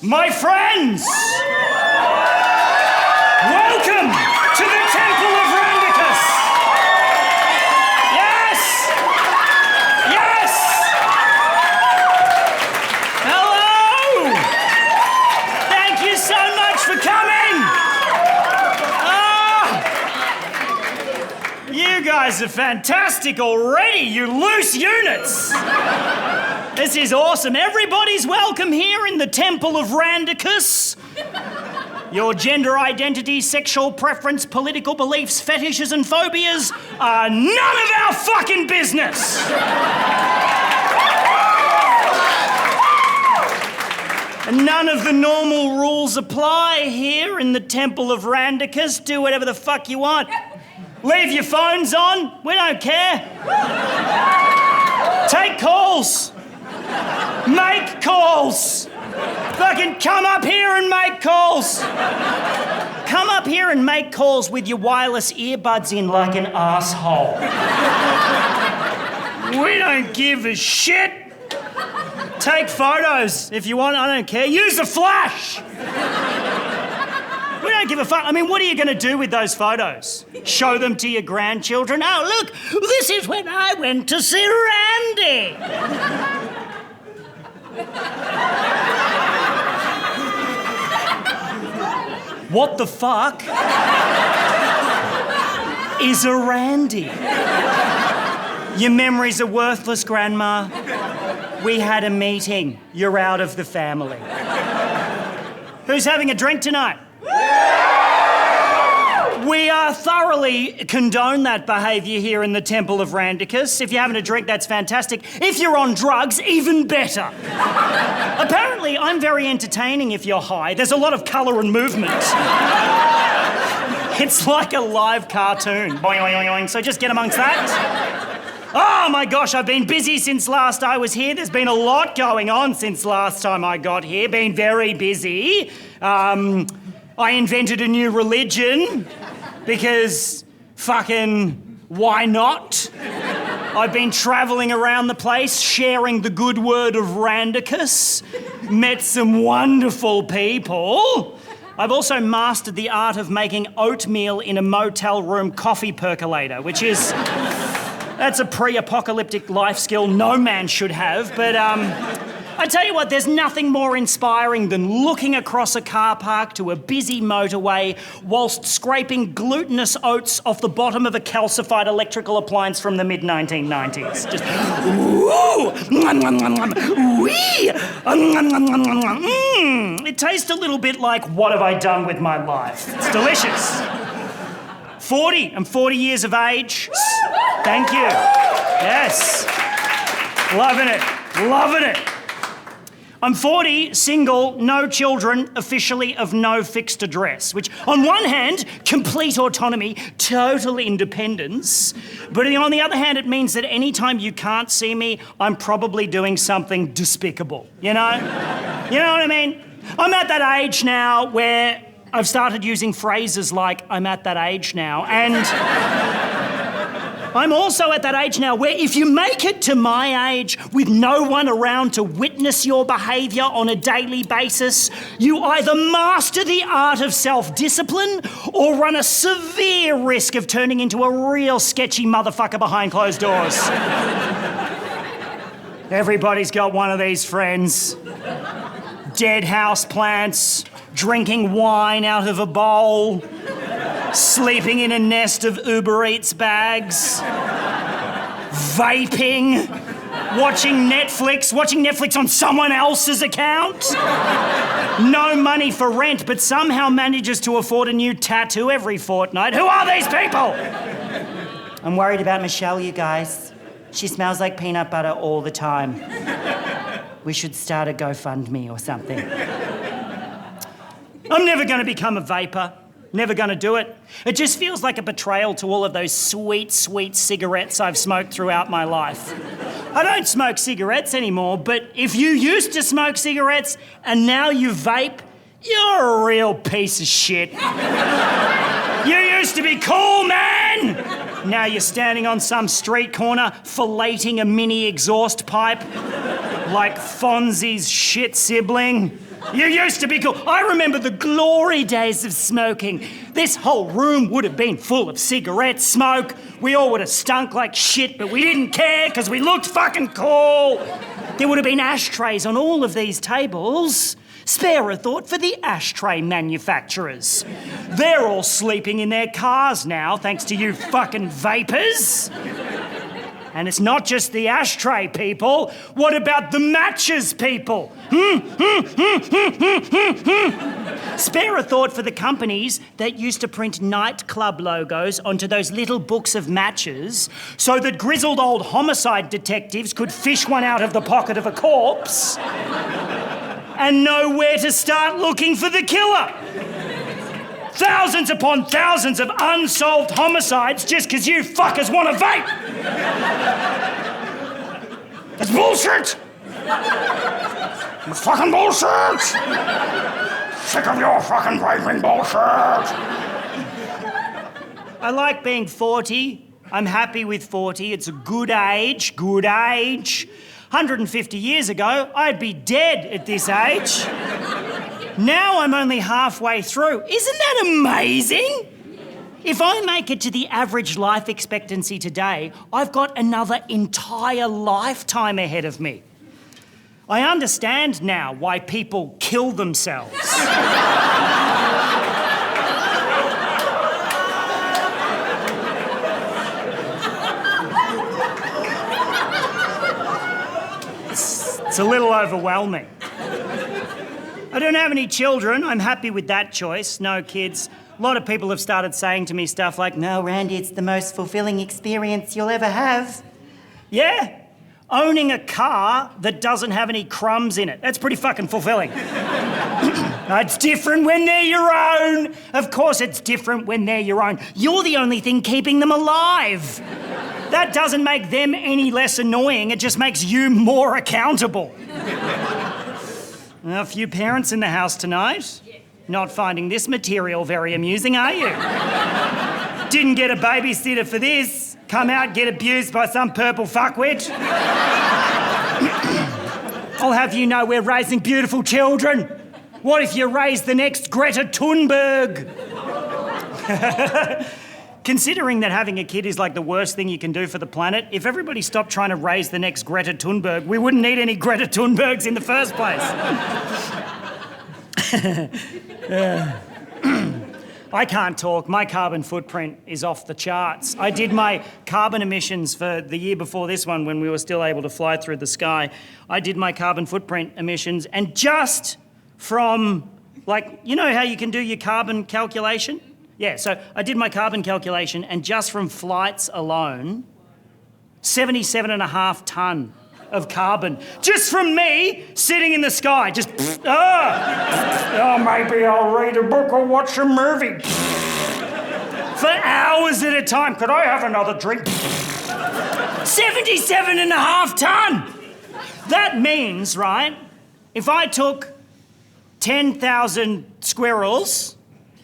My friends, welcome to the Temple of Randicus. Yes! Yes! Hello! Thank you so much for coming. You guys are fantastic already, you loose units. This is awesome. Everybody's welcome here in the Temple of Randicus. Your gender identity, sexual preference, political beliefs, fetishes and phobias are none of our fucking business. And none of the normal rules apply here in the Temple of Randicus. Do whatever the fuck you want. Leave your phones on. We don't care. Take calls. Make calls. Fucking come up here and make calls. Come up here and make calls with your wireless earbuds in like an asshole. We don't give a shit. Take photos if you want, I don't care. Use a flash. We don't give a fuck. I mean, what are you going to do with those photos? Show them to your grandchildren? Oh, look, this is when I went to see Randy. What the fuck is a Randy? Your memories are worthless, Grandma. We had a meeting. You're out of the family. Who's having a drink tonight? We thoroughly condone that behaviour here in the Temple of Randicus. If you're having a drink, that's fantastic. If you're on drugs, even better. Apparently, I'm very entertaining if you're high. There's a lot of colour and movement. It's like a live cartoon. Boing, boing, boing, boing. So just get amongst that. Oh my gosh, I've been busy since last I was here. There's been a lot going on since last time I got here. Been very busy. I invented a new religion because fucking why not? I've been travelling around the place sharing the good word of Randicus, met some wonderful people. I've also mastered the art of making oatmeal in a motel room coffee percolator, which is... that's a pre-apocalyptic life skill no man should have, but I tell you what, there's nothing more inspiring than looking across a car park to a busy motorway whilst scraping glutinous oats off the bottom of a calcified electrical appliance from the mid-1990s. Just, ooh, nom, nom, nom, nom, wee, nom, nom, nom, nom, nom. It tastes a little bit like, what have I done with my life? It's delicious. 40, I'm 40 years of age. Thank you. Yes. Loving it, loving it. I'm 40, single, no children, officially of no fixed address, which on one hand, complete autonomy, total independence, but on the other hand, it means that anytime you can't see me, I'm probably doing something despicable, you know? You know what I mean? I'm at that age now where I've started using phrases like, I'm at that age now, and I'm also at that age now where if you make it to my age with no one around to witness your behaviour on a daily basis, you either master the art of self-discipline or run a severe risk of turning into a real sketchy motherfucker behind closed doors. Everybody's got one of these friends. Dead house plants, drinking wine out of a bowl, sleeping in a nest of Uber Eats bags, vaping, watching Netflix on someone else's account. No money for rent, but somehow manages to afford a new tattoo every fortnight. Who are these people? I'm worried about Michelle, you guys. She smells like peanut butter all the time. We should start a GoFundMe or something. I'm never going to become a vapor. Never going to do it. It just feels like a betrayal to all of those sweet, sweet cigarettes I've smoked throughout my life. I don't smoke cigarettes anymore, but if you used to smoke cigarettes and now you vape, you're a real piece of shit. You used to be cool, man! Now you're standing on some street corner filleting a mini exhaust pipe like Fonzie's shit sibling. You used to be cool. I remember the glory days of smoking. This whole room would have been full of cigarette smoke. We all would have stunk like shit, but we didn't care because we looked fucking cool. There would have been ashtrays on all of these tables. Spare a thought for the ashtray manufacturers. They're all sleeping in their cars now, thanks to you fucking vapors. And it's not just the ashtray people. What about the matches people? Spare a thought for the companies that used to print nightclub logos onto those little books of matches so that grizzled old homicide detectives could fish one out of the pocket of a corpse and know where to start looking for the killer. Thousands upon thousands of unsolved homicides just because you fuckers want to vape. That's bullshit. It's fucking bullshit. Sick of your fucking vaping bullshit. I like being 40. I'm happy with 40. It's a good age, good age. 150 years ago, I'd be dead at this age. Now I'm only halfway through. Isn't that amazing? If I make it to the average life expectancy today, I've got another entire lifetime ahead of me. I understand now why people kill themselves. It's a little overwhelming. I don't have any children. I'm happy with that choice. No kids. A lot of people have started saying to me stuff like, "No, Randy, it's the most fulfilling experience you'll ever have." Yeah, owning a car that doesn't have any crumbs in it. That's pretty fucking fulfilling. It's different when they're your own. Of course it's different when they're your own. You're the only thing keeping them alive. That doesn't make them any less annoying. It just makes you more accountable. A few parents in the house tonight. Not finding this material very amusing, are you? Didn't get a babysitter for this. Come out, get abused by some purple fuckwit. I'll have you know we're raising beautiful children. What if you raise the next Greta Thunberg? Considering that having a kid is like the worst thing you can do for the planet, if everybody stopped trying to raise the next Greta Thunberg, we wouldn't need any Greta Thunbergs in the first place. I can't talk. My carbon footprint is off the charts. I did my carbon emissions for the year before this one when we were still able to fly through the sky. I did my carbon footprint emissions, and just from, like, you know how you can do your carbon calculation? Yeah, so I did my carbon calculation, and just from flights alone, 77.5 tonne of carbon. Just from me sitting in the sky, just, maybe I'll read a book or watch a movie. For hours at a time. Could I have another drink? 77.5 tonne! That means, right, if I took 10,000 squirrels,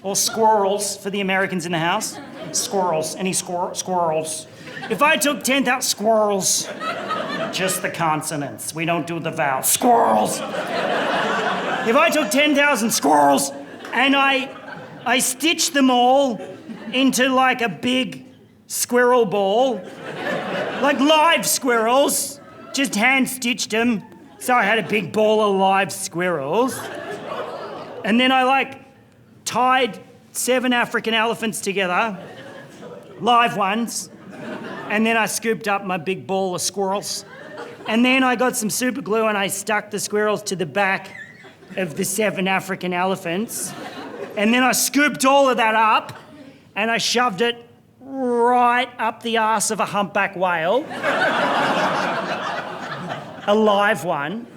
or squirrels for the Americans in the house. Squirrels. Any squirrels? If I took 10,000 squirrels, just the consonants. We don't do the vowels. Squirrels. If I took 10,000 squirrels and I stitched them all into like a big squirrel ball, like live squirrels, just hand stitched them. So I had a big ball of live squirrels. And then I tied 7 African elephants together, live ones, and then I scooped up my big ball of squirrels. And then I got some super glue and I stuck the squirrels to the back of the 7 African elephants. And then I scooped all of that up and I shoved it right up the arse of a humpback whale, a live one.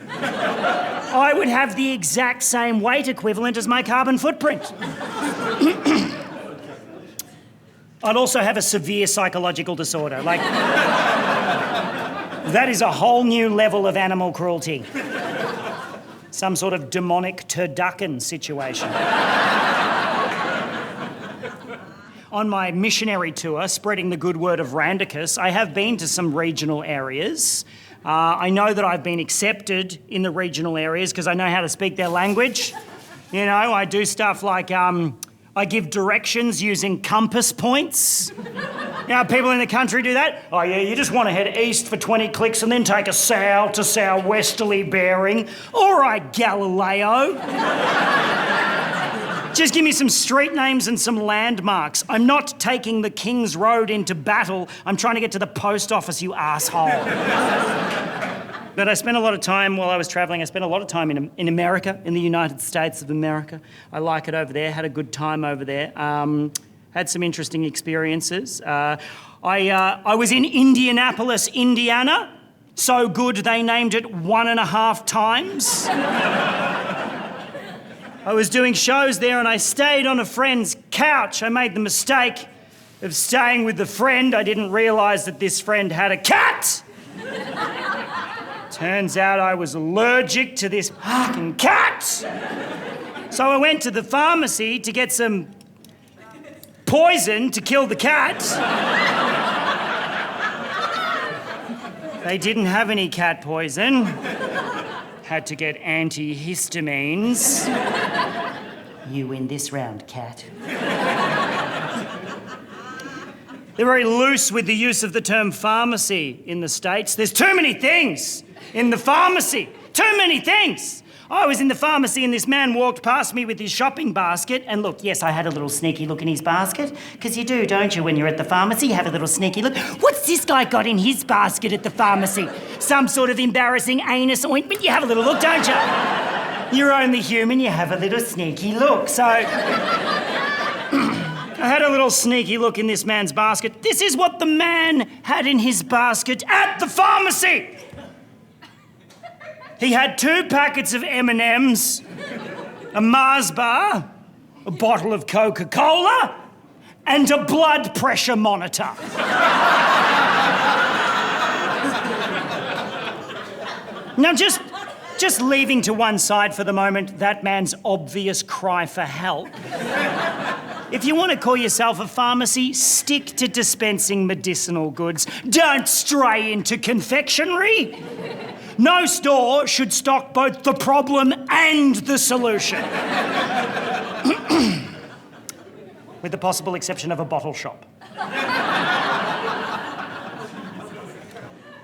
I would have the exact same weight equivalent as my carbon footprint. I'd also have a severe psychological disorder. That is a whole new level of animal cruelty. Some sort of demonic turducken situation. On my missionary tour, spreading the good word of Randicus, I have been to some regional areas. I know that I've been accepted in the regional areas because I know how to speak their language. You know, I do stuff like I give directions using compass points. You know, people in the country do that. Oh yeah, you just want to head east for 20 clicks and then take a south to southwesterly bearing. All right, Galileo. Just give me some street names and some landmarks. I'm not taking the King's Road into battle. I'm trying to get to the post office, you asshole. But I spent a lot of time while I was travelling. I spent a lot of time in America, in the United States of America. I like it over there, had a good time over there. Had some interesting experiences. I was in Indianapolis, Indiana. So good they named it 1.5 times. I was doing shows there and I stayed on a friend's couch. I made the mistake of staying with the friend. I didn't realise that this friend had a cat. Turns out I was allergic to this fucking cat. So I went to the pharmacy to get some poison to kill the cat. They didn't have any cat poison. Had to get antihistamines. You win this round, cat. They're very loose with the use of the term pharmacy in the States. There's too many things in the pharmacy. Too many things. I was in the pharmacy and this man walked past me with his shopping basket. And look, yes, I had a little sneaky look in his basket. Because you do, don't you, when you're at the pharmacy? You have a little sneaky look. What's this guy got in his basket at the pharmacy? Some sort of embarrassing anus ointment? You have a little look, don't you? You're only human, you have a little sneaky look. So I had a little sneaky look in this man's basket. This is what the man had in his basket at the pharmacy. He had 2 packets of M&Ms, a Mars bar, a bottle of Coca-Cola, and a blood pressure monitor. Now, just leaving to one side for the moment that man's obvious cry for help. If you want to call yourself a pharmacy, stick to dispensing medicinal goods. Don't stray into confectionery. No store should stock both the problem and the solution. With the possible exception of a bottle shop.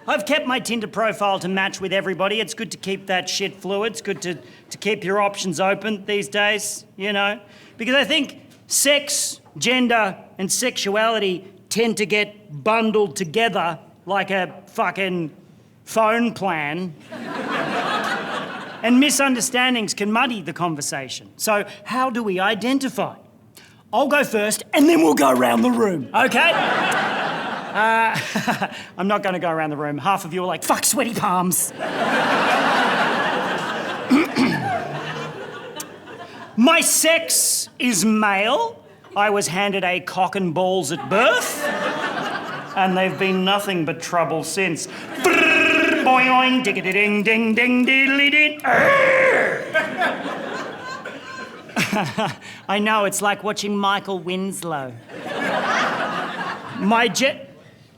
I've kept my Tinder profile to match with everybody. It's good to keep that shit fluid. It's good to keep your options open these days, you know. Because I think sex, gender, and sexuality tend to get bundled together like a fucking phone plan. And misunderstandings can muddy the conversation. So how do we identify? I'll go first and then we'll go around the room, okay? I'm not going to go around the room. Half of you are like, fuck, sweaty palms. My sex is male. I was handed a cock and balls at birth. And they've been nothing but trouble since. Boing, ding, ding, ding, diddly ding. I know, it's like watching Michael Winslow.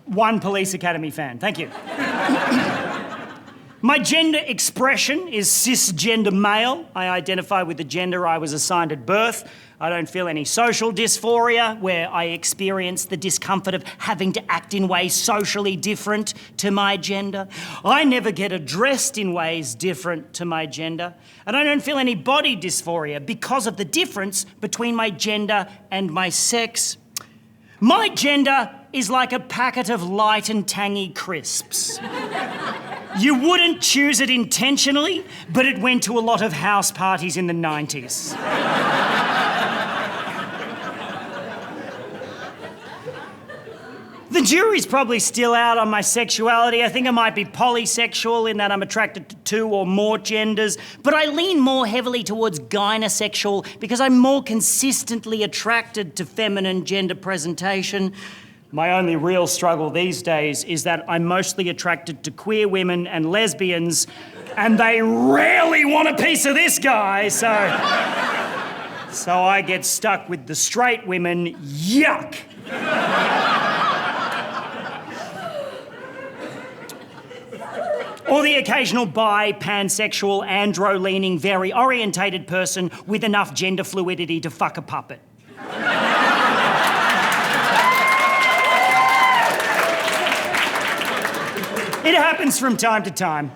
One Police Academy fan, thank you. My gender expression is cisgender male. I identify with the gender I was assigned at birth. I don't feel any social dysphoria where I experience the discomfort of having to act in ways socially different to my gender. I never get addressed in ways different to my gender. And I don't feel any body dysphoria because of the difference between my gender and my sex. My gender is like a packet of light and tangy crisps. You wouldn't choose it intentionally, but it went to a lot of house parties in the 90s. The jury's probably still out on my sexuality. I think I might be polysexual in that I'm attracted to 2 or more genders, but I lean more heavily towards gynosexual because I'm more consistently attracted to feminine gender presentation. My only real struggle these days is that I'm mostly attracted to queer women and lesbians, and they rarely want a piece of this guy, so I get stuck with the straight women. Yuck! Or the occasional bi, pansexual, andro-leaning, very orientated person with enough gender fluidity to fuck a puppet. It happens from time to time.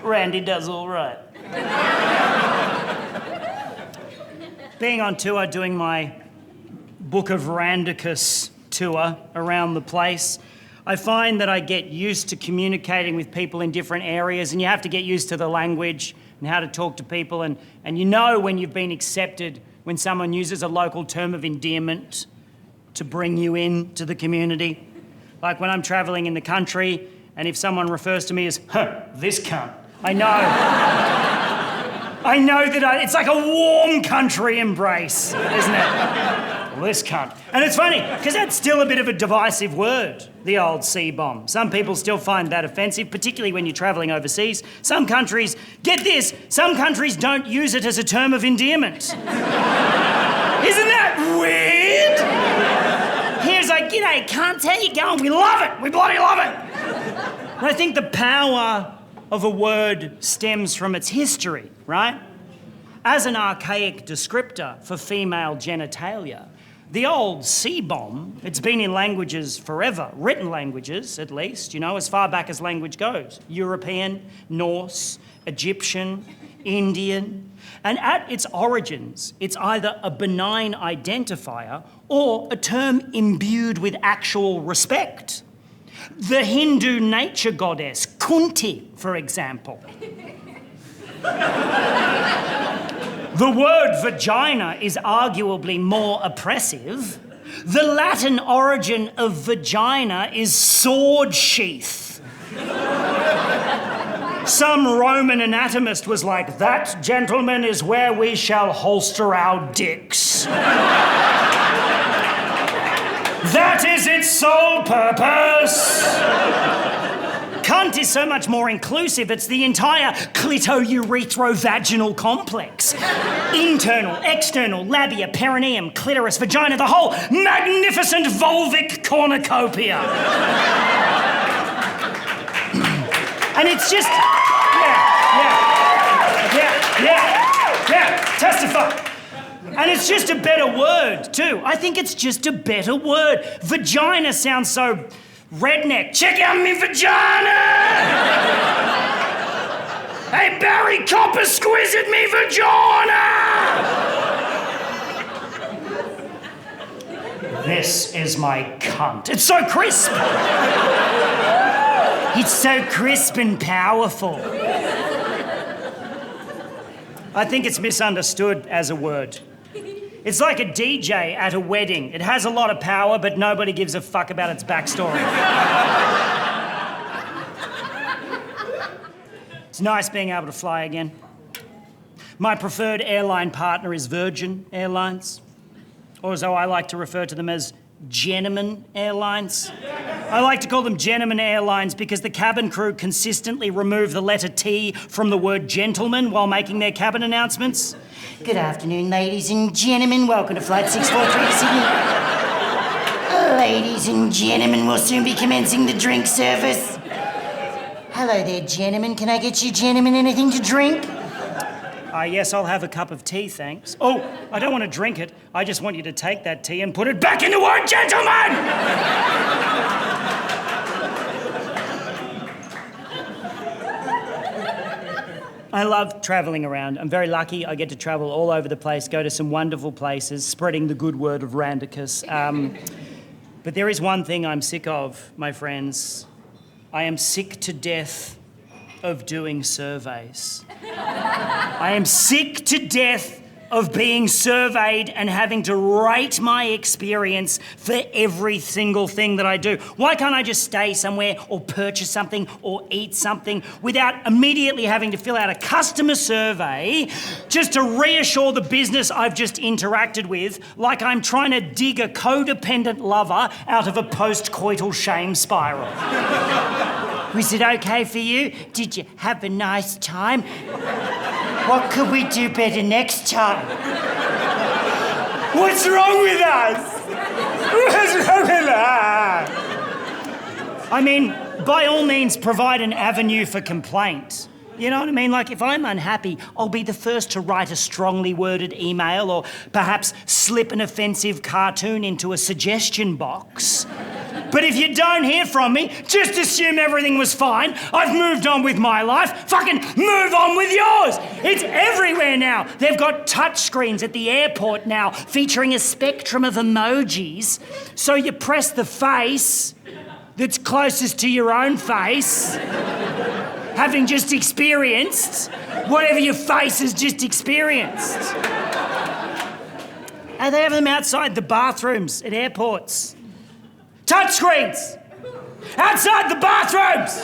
Randy does all right. Being on tour, doing my Book of Randicus tour around the place, I find that I get used to communicating with people in different areas, and you have to get used to the language and how to talk to people, and you know when you've been accepted when someone uses a local term of endearment to bring you in to the community. Like when I'm travelling in the country, and if someone refers to me as, this cunt, I know that it's like a warm country embrace, isn't it? Well, this cunt. And it's funny, because that's still a bit of a divisive word, the old C-bomb. Some people still find that offensive, particularly when you're travelling overseas. Some countries, get this, some countries don't use it as a term of endearment. Isn't that weird? Here's like, g'day, cunt, how you going? We love it, we bloody love it. And I think the power of a word stems from its history, right? As an archaic descriptor for female genitalia, the old C-bomb, it's been in languages forever, written languages at least, you know, as far back as language goes. European, Norse, Egyptian, Indian. And at its origins, it's either a benign identifier or a term imbued with actual respect. The Hindu nature goddess, Kunti, for example. The word vagina is arguably more oppressive. The Latin origin of vagina is sword sheath. Some Roman anatomist was like, that, gentlemen, is where we shall holster our dicks. That is its sole purpose. Cunt is so much more inclusive, it's the entire clito-urethro-vaginal complex. Internal, external, labia, perineum, clitoris, vagina, the whole magnificent vulvic cornucopia. And it's just... Yeah, testify. And it's just a better word, too. I think it's just a better word. Vagina sounds so redneck. Check out me vagina! Hey, Barry Copper, squeeze at me vagina! This is my cunt. It's so crisp. It's so crisp and powerful. I think it's misunderstood as a word. It's like a DJ at a wedding. It has a lot of power, but nobody gives a fuck about its backstory. It's nice being able to fly again. My preferred airline partner is Virgin Airlines, or as I like to refer to them as Gentlemen Airlines. I like to call them Gentlemen Airlines because the cabin crew consistently remove the letter T from the word gentleman while making their cabin announcements. Good afternoon, ladies and gentlemen. Welcome to Flight 643 to Sydney. Ladies and gentlemen, we'll soon be commencing the drink service. Hello there, gentlemen. Can I get you gentlemen anything to drink? Yes, I'll have a cup of tea, thanks. Oh, I don't want to drink it. I just want you to take that tea and put it back in the word gentleman! I love travelling around. I'm very lucky. I get to travel all over the place, go to some wonderful places, spreading the good word of Randicus. But there is one thing I'm sick of, my friends. I am sick to death of doing surveys. I am sick to death of being surveyed and having to rate my experience for every single thing that I do. Why can't I just stay somewhere or purchase something or eat something without immediately having to fill out a customer survey just to reassure the business I've just interacted with, like I'm trying to dig a codependent lover out of a post-coital shame spiral? Was it okay for you? Did you have a nice time? What could we do better next time? What's wrong with us? What's wrong with us? I mean, by all means, provide an avenue for complaint. You know what I mean? Like, if I'm unhappy, I'll be the first to write a strongly worded email or perhaps slip an offensive cartoon into a suggestion box. But if you don't hear from me, just assume everything was fine. I've moved on with my life. Fucking move on with yours. It's everywhere now. They've got touchscreens at the airport now featuring a spectrum of emojis. So you press the face that's closest to your own face, having just experienced whatever your face has just experienced. And they have them outside the bathrooms at airports. Touchscreens! Outside the bathrooms!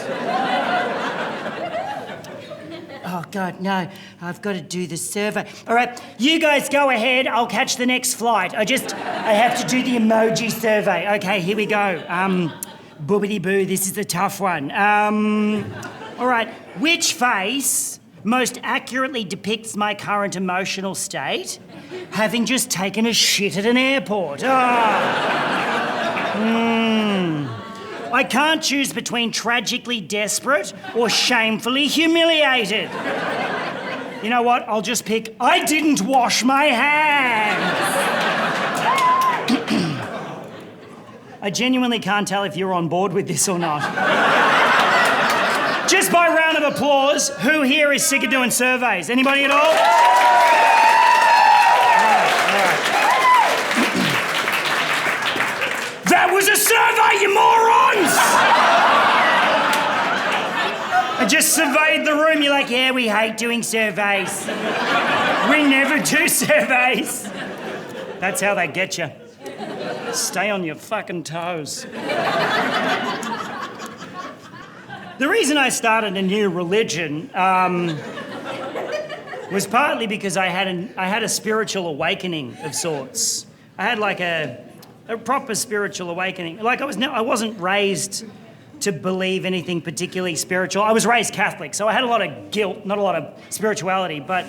Oh, God, no. I've got to do the survey. All right, you guys go ahead. I'll catch the next flight. I have to do the emoji survey. Okay, here we go. Boobity-boo, this is a tough one. All right, which face most accurately depicts my current emotional state, having just taken a shit at an airport? I can't choose between tragically desperate or shamefully humiliated. You know what? I'll just pick, I didn't wash my hands. I genuinely can't tell if you're on board with this or not. Just by round of applause, who here is sick of doing surveys? Anybody at all? All right. That was a survey, you morons! I just surveyed the room. You're like, yeah, we hate doing surveys. We never do surveys. That's how they get you. Stay on your fucking toes. The reason I started a new religion was partly because I had a spiritual awakening of sorts. I had like a proper spiritual awakening. Like I wasn't raised to believe anything particularly spiritual. I was raised Catholic, so I had a lot of guilt, not a lot of spirituality, but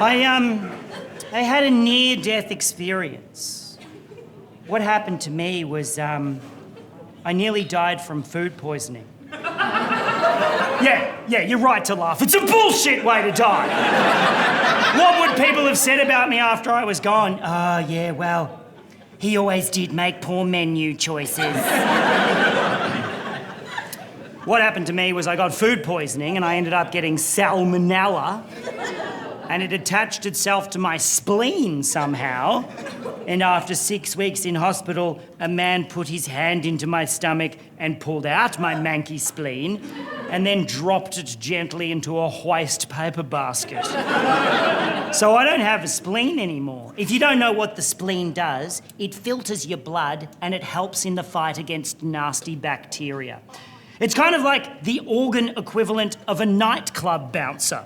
I had a near-death experience. What happened to me was I nearly died from food poisoning. Yeah, you're right to laugh. It's a bullshit way to die. What would people have said about me after I was gone? Oh, yeah, well, he always did make poor menu choices. What happened to me was I got food poisoning and I ended up getting salmonella, and it attached itself to my spleen somehow. And after 6 weeks in hospital, a man put his hand into my stomach and pulled out my manky spleen and then dropped it gently into a waste paper basket. So I don't have a spleen anymore. If you don't know what the spleen does, it filters your blood and it helps in the fight against nasty bacteria. It's kind of like the organ equivalent of a nightclub bouncer.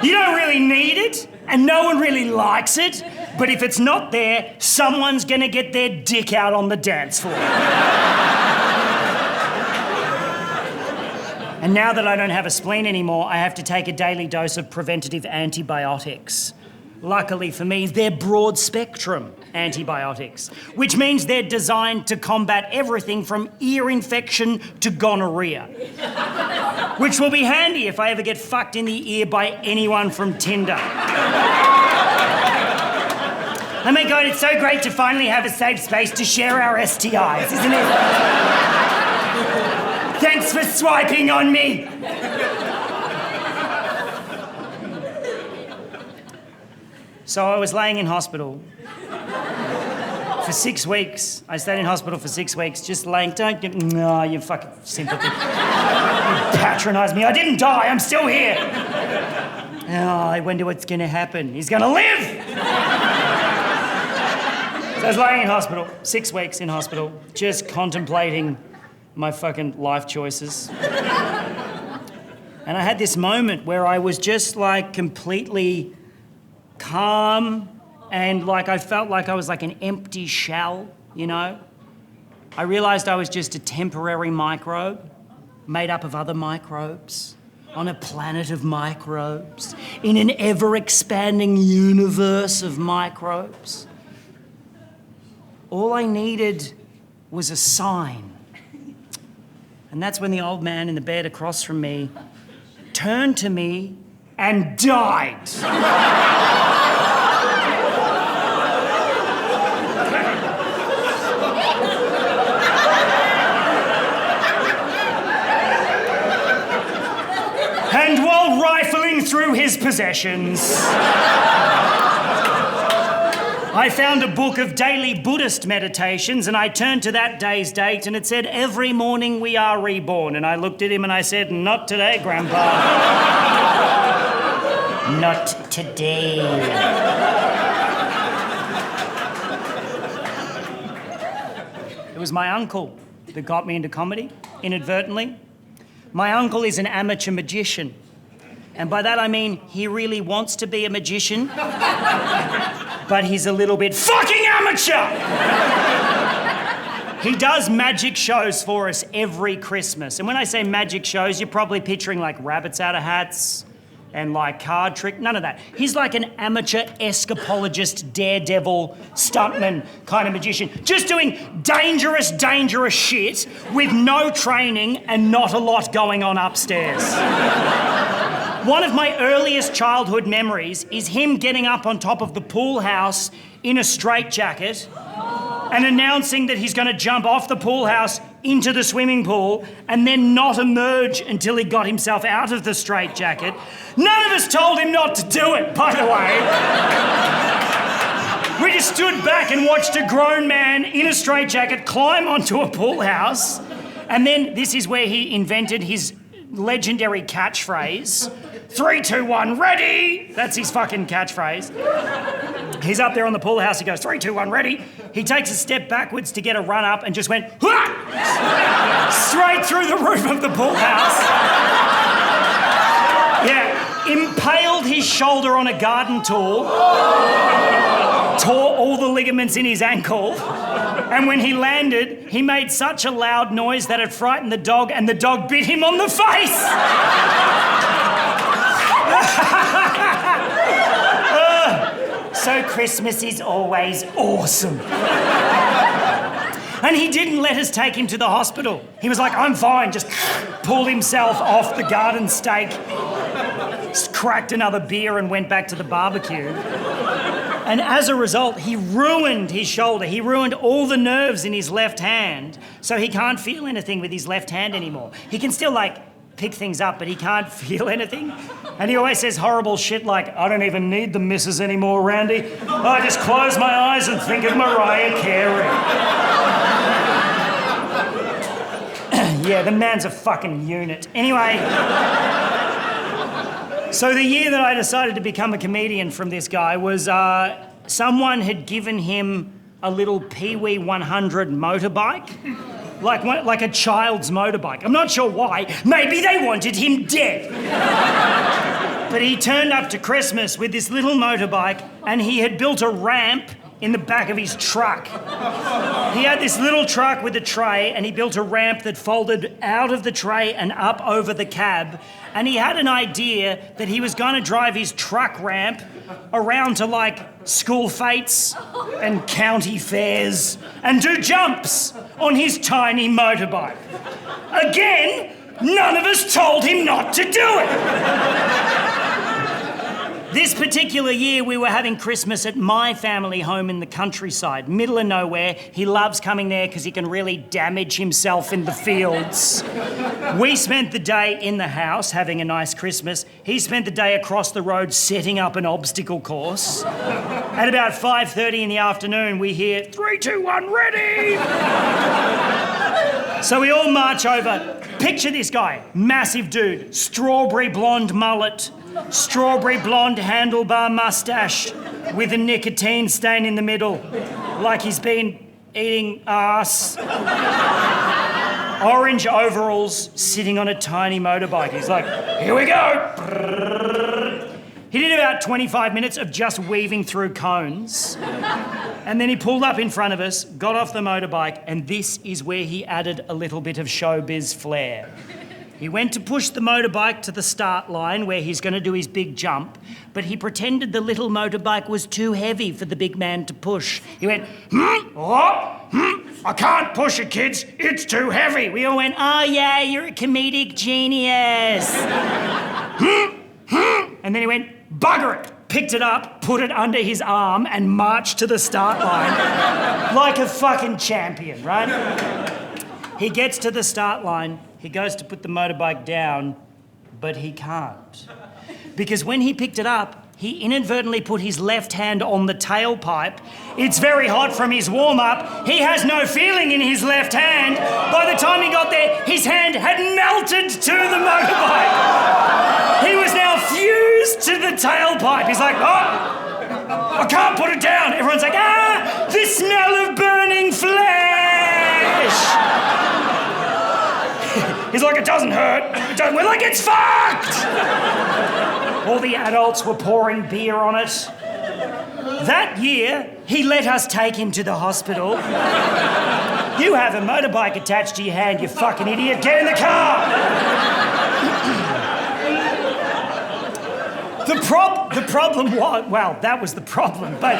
You don't really need it, and no one really likes it, but if it's not there, someone's gonna get their dick out on the dance floor. And now that I don't have a spleen anymore, I have to take a daily dose of preventative antibiotics. Luckily for me, they're broad spectrum antibiotics, which means they're designed to combat everything from ear infection to gonorrhea. Which will be handy if I ever get fucked in the ear by anyone from Tinder. Oh my God, it's so great to finally have a safe space to share our STIs, isn't it? Thanks for swiping on me. So I was laying in hospital for 6 weeks. I stayed in hospital for 6 weeks, just laying, no, you fucking sympathy. You patronise me. I didn't die, I'm still here. Oh, I wonder what's gonna happen. He's gonna live! So I was laying in hospital, 6 weeks in hospital, just contemplating my fucking life choices. And I had this moment where I was just like completely calm, and like I felt like I was like an empty shell, you know? I realised I was just a temporary microbe made up of other microbes on a planet of microbes in an ever-expanding universe of microbes. All I needed was a sign. And that's when the old man in the bed across from me turned to me and died. And while rifling through his possessions, I found a book of daily Buddhist meditations, and I turned to that day's date and it said, "Every morning we are reborn." And I looked at him and I said, "Not today, Grandpa." "Not today." It was my uncle that got me into comedy, inadvertently. My uncle is an amateur magician. And by that I mean he really wants to be a magician, but he's a little bit fucking amateur! He does magic shows for us every Christmas. And when I say magic shows, you're probably picturing like rabbits out of hats and like card trick, none of that. He's like an amateur escapologist, daredevil, stuntman kind of magician, just doing dangerous shit with no training and not a lot going on upstairs. One of my earliest childhood memories is him getting up on top of the pool house in a straitjacket and announcing that he's going to jump off the pool house into the swimming pool and then not emerge until he got himself out of the straitjacket. None of us told him not to do it, by the way. We just stood back and watched a grown man in a straitjacket climb onto a pool house. And then this is where he invented his legendary catchphrase, 3, 2, 1, ready! That's his fucking catchphrase. He's up there on the pool house, he goes, 3, 2, 1, ready! He takes a step backwards to get a run up and just went, Hwah! Straight through the roof of the pool house. Yeah, impaled his shoulder on a garden tool, tore all the ligaments in his ankle, and when he landed, he made such a loud noise that it frightened the dog, and the dog bit him on the face! So Christmas is always awesome. And he didn't let us take him to the hospital. He was like, "I'm fine," just pulled himself off the garden stake, cracked another beer and went back to the barbecue. And as a result, he ruined his shoulder. He ruined all the nerves in his left hand, so he can't feel anything with his left hand anymore. He can still, pick things up, but he can't feel anything. And he always says horrible shit like, "I don't even need the missus anymore, Randy. I just close my eyes and think of Mariah Carey." Yeah, the man's a fucking unit. Anyway, so the year that I decided to become a comedian from this guy was someone had given him a little Pee-wee 100 motorbike. Like a child's motorbike. I'm not sure why. Maybe they wanted him dead. But he turned up to Christmas with this little motorbike and he had built a ramp in the back of his truck. He had this little truck with a tray and he built a ramp that folded out of the tray and up over the cab. And he had an idea that he was going to drive his truck ramp around to school fetes and county fairs and do jumps on his tiny motorbike. Again, none of us told him not to do it. This particular year, we were having Christmas at my family home in the countryside, middle of nowhere. He loves coming there because he can really damage himself in the fields. We spent the day in the house having a nice Christmas. He spent the day across the road setting up an obstacle course. At about 5:30 in the afternoon, we hear, 3, 2, 1, ready! So we all march over. Picture this guy, massive dude, strawberry blonde mullet, strawberry blonde handlebar mustache with a nicotine stain in the middle, like he's been eating ass. Orange overalls, sitting on a tiny motorbike. He's like, "Here we go." He did about 25 minutes of just weaving through cones. And then he pulled up in front of us, got off the motorbike, and this is where he added a little bit of showbiz flair. He went to push the motorbike to the start line where he's going to do his big jump, but he pretended the little motorbike was too heavy for the big man to push. He went, I can't push it, kids. It's too heavy. We all went, oh, yeah, you're a comedic genius. And then he went, bugger it. Picked it up, put it under his arm, and marched to the start line like a fucking champion, right? He gets to the start line, he goes to put the motorbike down, but he can't. Because when he picked it up, he inadvertently put his left hand on the tailpipe. It's very hot from his warm-up. He has no feeling in his left hand. By the time he got there, his hand had melted to the motorbike. He was now fused to the tailpipe. He's like, oh, I can't put it down. Everyone's like, the smell of burning flesh. He's like, it doesn't hurt. We're like, it's fucked! All the adults were pouring beer on it. That year, he let us take him to the hospital. You have a motorbike attached to your hand, you fucking idiot. Get in the car! The problem was... Well, that was the problem, but...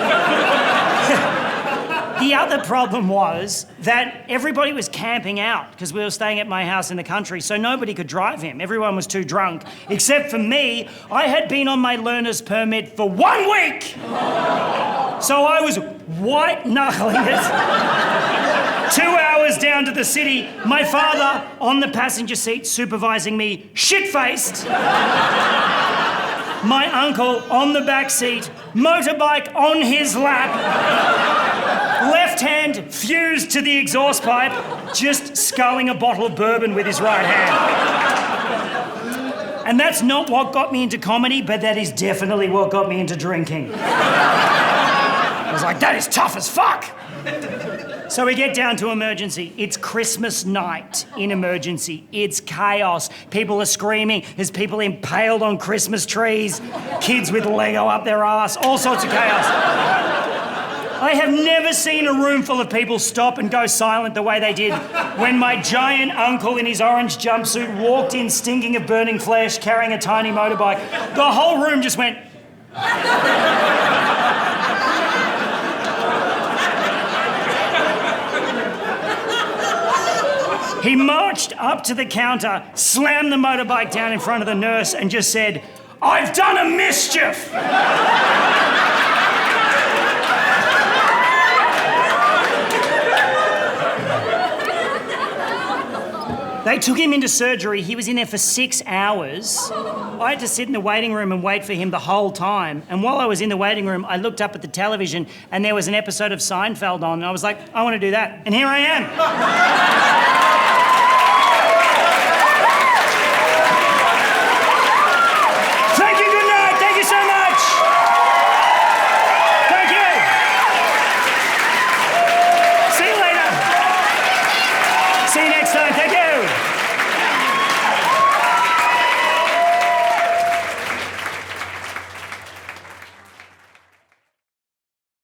The other problem was that everybody was camping out because we were staying at my house in the country, so nobody could drive him. Everyone was too drunk, except for me. I had been on my learner's permit for 1 week! So I was white-knuckling it. 2 hours down to the city, my father on the passenger seat supervising me, shit-faced. My uncle on the back seat, motorbike on his lap. Left hand fused to the exhaust pipe, just sculling a bottle of bourbon with his right hand. And that's not what got me into comedy, but that is definitely what got me into drinking. I was like, that is tough as fuck. So we get down to emergency. It's Christmas night in emergency. It's chaos. People are screaming. There's people impaled on Christmas trees. Kids with Lego up their ass. All sorts of chaos. I have never seen a room full of people stop and go silent the way they did when my giant uncle in his orange jumpsuit walked in stinking of burning flesh, carrying a tiny motorbike. The whole room just went... He marched up to the counter, slammed the motorbike down in front of the nurse and just said, I've done a mischief! They took him into surgery. He was in there for 6 hours. I had to sit in the waiting room and wait for him the whole time. And while I was in the waiting room, I looked up at the television and there was an episode of Seinfeld on. And I was like, I want to do that. And here I am.